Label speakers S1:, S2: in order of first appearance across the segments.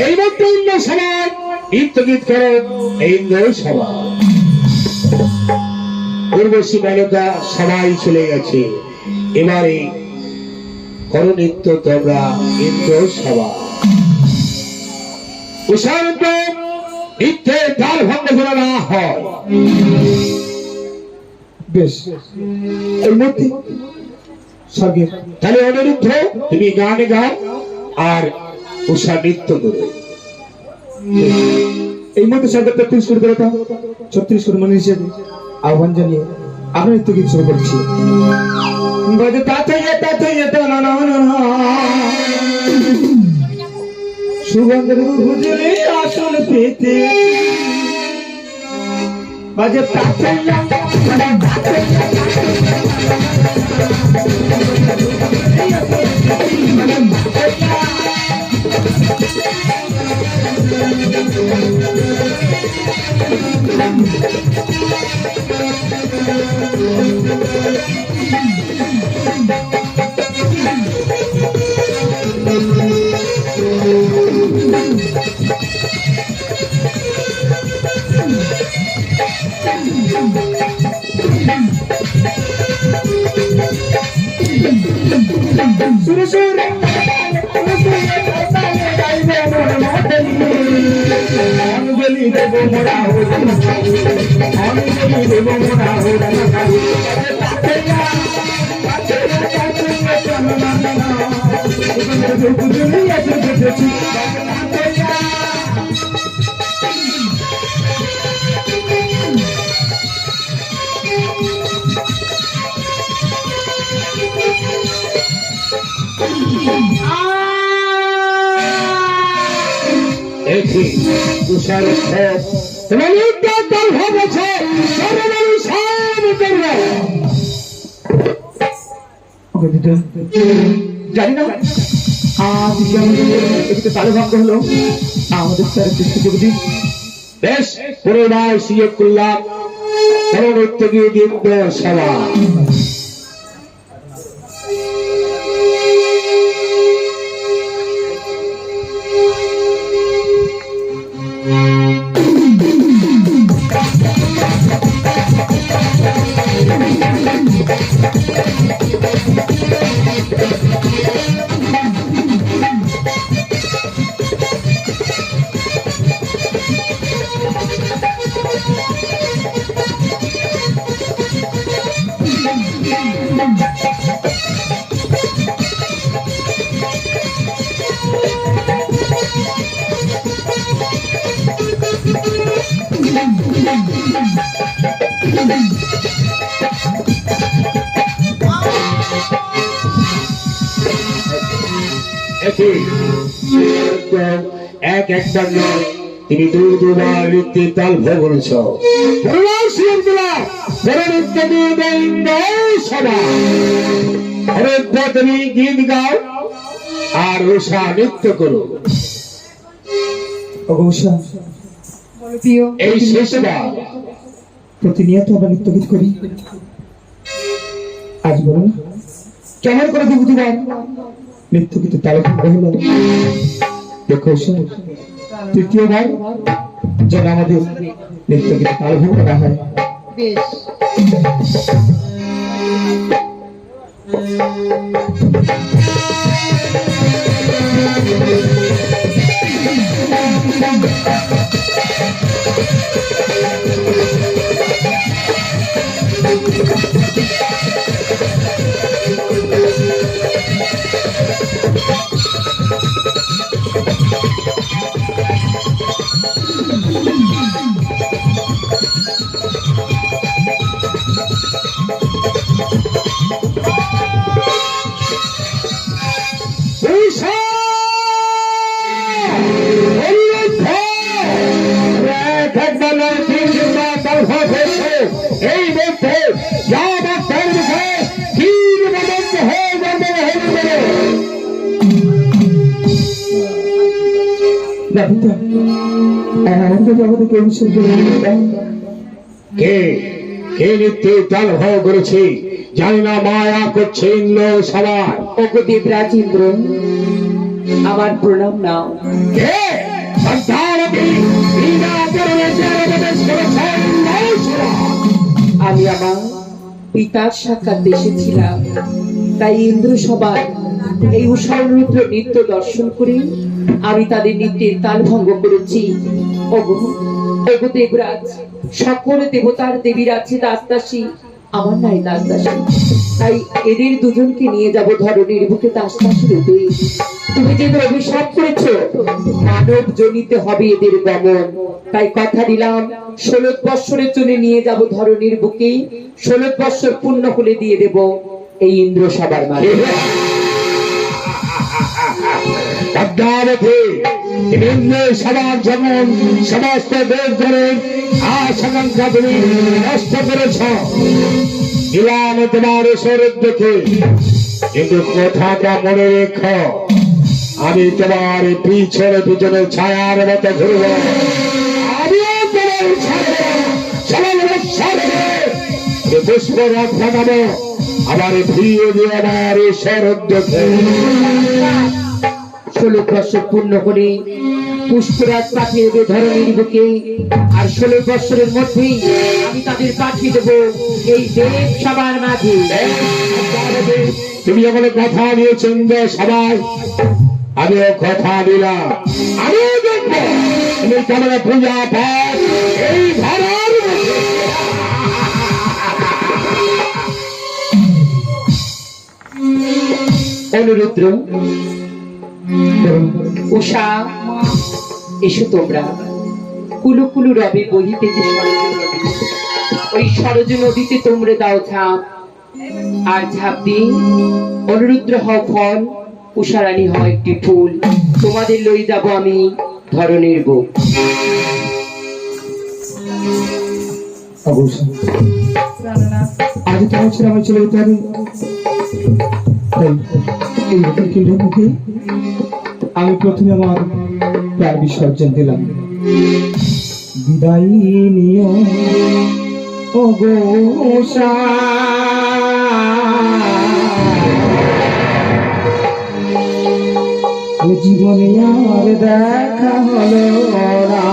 S1: এই মধ্যে অন্য সবাই নৃত্যগীত করেন। এই সভা উর্বশী বালকা সবাই চলে গেছে। এবারে করো নৃত্য তোমরা ইন্দ্র সভা। উষারন্ত নৃত্যের তাল ভঙ্গ করে না হয়।
S2: বেশ, এই মধ্যে স্বর্গের
S1: তাহলে অনিরুদ্ধ তুমি গানে গাও আর উষা নৃত্য করো।
S2: এই মধ্যে স্বর্গের ৩৩ কোটি দেবতা ৩৬ কোটি মানুষ হিসেবে আহ্বান জানিয়ে আমরা নৃত্য গীত শুরু করছি। সুগন্ধের হুজুরে আসল পেতে বাজে জানি না তালে ভাগ্য হলো আমাদের সুযোগ দিন।
S1: বেশ, পুনরায় সুযোগ করলাম নৃত্য গীত ইন্দ্র সভা। এক একটা নয়, তিনি দুবার নৃত্যের তাল ভোগেছ। তুমি গীত গাও আর উষা নৃত্য করো। এই শেষবার
S2: প্রতিনিয়ত আমরা নৃত্য গীত করি, আজ বলুন কেমন করে দেব দুবার নৃত্য গীতে তালে হলো। দেখো তৃতীয়বার যেন আমাদের নৃত্য গীতে তালে করা হয়। পিতা পিতা আমার তো জগতে কেউ বিশ্বাস করে না।
S1: কে কে নিত্যে তাল ভয় করেছে, জানি না মায়া করছে ইন্দ্র সবার।
S3: ওগো দেবরাজ ইন্দ্র, আমার প্রণাম নাও।
S1: কে সন্তানকে বিনা পরমেশে উপদেশ করেছে ইন্দ্র সবার।
S3: আমি আমার পিতার সাক্ষাৎ এসেছিলাম, তাই ইন্দ্র সবার এই উষারুদ্র নৃত্য দর্শন করে আমি তাদের নৃত্যের তাল ভঙ্গ করেছি। ওগো ওগো দেবরাজ, সকল দেবতার দেবীর আছে দাসদাসী, আমার নাই দাসদাসী, তাই এদের দুজনকে নিয়ে যাব ধরনের বুকে দাসদাসী রূপে। তুমি যে এদের অভিশাপ করেছ, মানব জনিতে হবে এদের দমন, তাই কথা দিলাম 16 বৎসরের জন্য নিয়ে যাব ধরনের বুকে। 16 বৎসর পূর্ণ হলে দিয়ে দেব এই ইন্দ্র সবার মাঝে।
S1: পদ্মাবতী ইন্দ্র সবার যেমন সমস্ত দেশগণের আশাকাঙ্ক্ষা তুমি নষ্ট করেছ, দিলাম তোমার শরীর দেখে, কিন্তু কথাটা মনে রেখো, আমি তোমার পিছনে পিছনে ছায়ার মতো ঘুরব। আমিও তোমার পুষ্প রথ লাগাবো, আবার ফিরিয়ে দিয়ে আমার শরৎ দেখে।
S3: 16 বৎসর পূর্ণ হলে পুষ্পরাজ পাঠিয়ে দেবে ধরনের বুকে, আর 16 বৎসরের মধ্যেই আমি তাদের পাঠিয়ে দেবো এই দেব সবার মাঝে।
S1: তুমি যখন কথা দিয়েছেন সবাই, আমিও কথা দিলাম, আমিও দেখবো তুমি কেমন পূজা পাঠ এই ঘরের মধ্যে।
S3: অনুরুদ্র, উষা, এসো তোমরা। কুলু কুলু রবে বহিতেছে সরজ নদী, ওই সরজ নদীতে তোমরা দাও ঝাঁপ, আর ঝাঁপ দিয়ে অনুরুদ্র হও ফল, উষারানী হয় একটি ফুল, তোমাদের লই যাব আমি ধরনের বুক।
S2: অবশ্যই আজ তোমার ছেলে আমার চলে যেতে হবে, তাই এই কেন্দ্রের মুখে আমি প্রথমে আমার প্রাণ বিসর্জন দিলাম। বিদায় নিও ও গো উষা, জীবনে আর দেখা হলো না,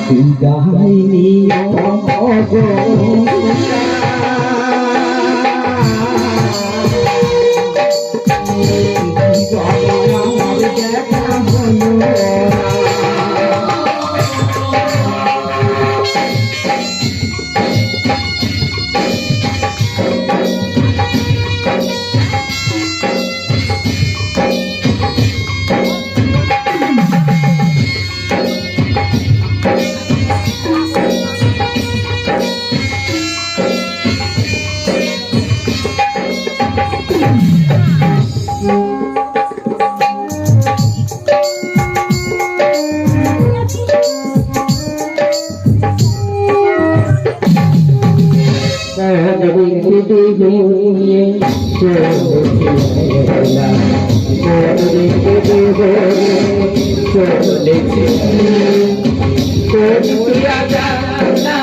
S2: বিদায় নিও ও গো উষা,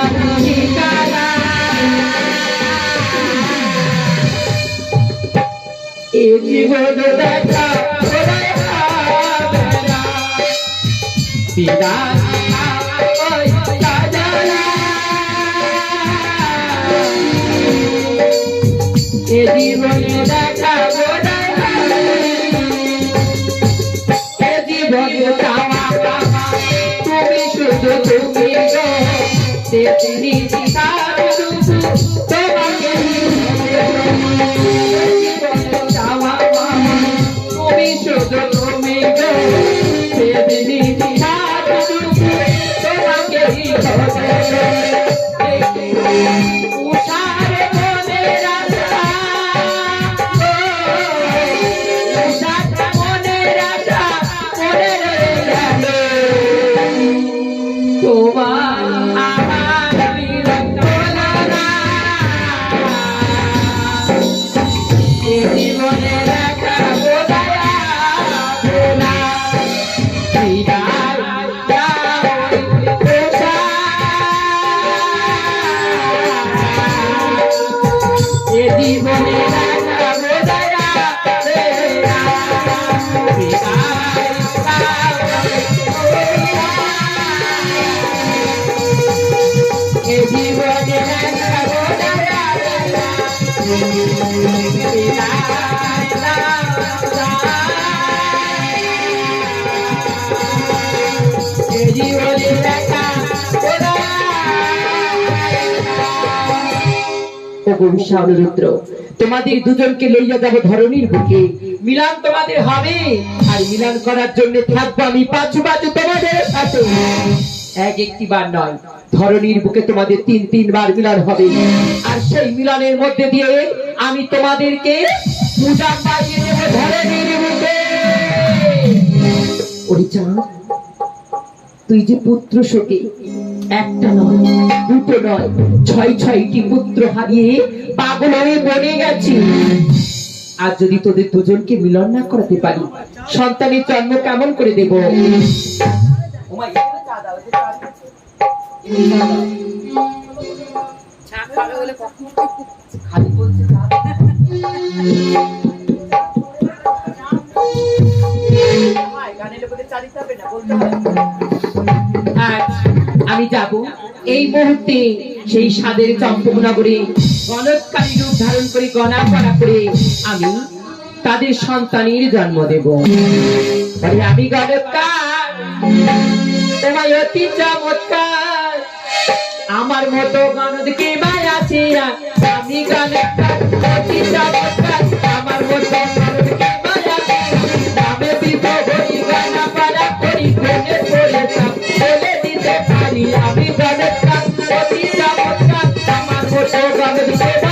S3: জীবন দেখা বিদায় এ জীবনে দেখা এ জীবন চাওয়া, তুমি শুধু তুমি গো, তেমনি তোমাকে চাওয়া, তুমি শুধু তুমি গো, তেমনি তোমাকে উষার মনের আশা, উষার মনের আশা মনে রয়ে গেল, তোমার আমার বিরক্ত লাগে। রুদ্র, তোমাদের দুজনকে লইয়া যাব ধরণীর বুকে, মিলন তোমাদের হবে, আর মিলন করার জন্য থাকবো আমি পাঁচ বাজু তোমাদের সাথে। একটি বার নয়, ধরণীর বুকে তোমাদের তিন বার মিলন হবে, আর সেই মিলনের মধ্যে দিয়ে আমি তোমাদেরকে পূজা পাইয়ে দেব ধরণীর বুকে। ওরে চাঁদ, তুই যে পুত্র শোকে একটা নয়, দুটো নয়, ছয়টি পুত্র হারিয়ে পাগল হয়ে বনে গেছি। আর যদি তোদের দুজনকে মিলন না করাতে পারি, সন্তানের জন্ম কেমন করে দেব? আমি যাব এই মুহূর্তে সেই স্বাদের চম্পকনগরে, গণৎকারী রূপ ধারণ করে গণা করা করে আমি তাদের সন্তানের জন্ম দেব। আমি গণৎকার, তোমায় অতি চমৎকার, আমার মতো গণদ কে ভাই আছে? আমি গণৎকার, অতি চমৎকার, আমার মতো গণদ কে ভাই আছে? আমি বিধ হই গণা পারা করি, কোনে পড়ে সব বলে দিতে পারি। আমি গণৎকার, অতি চমৎকার, আমার মতো গণদ কে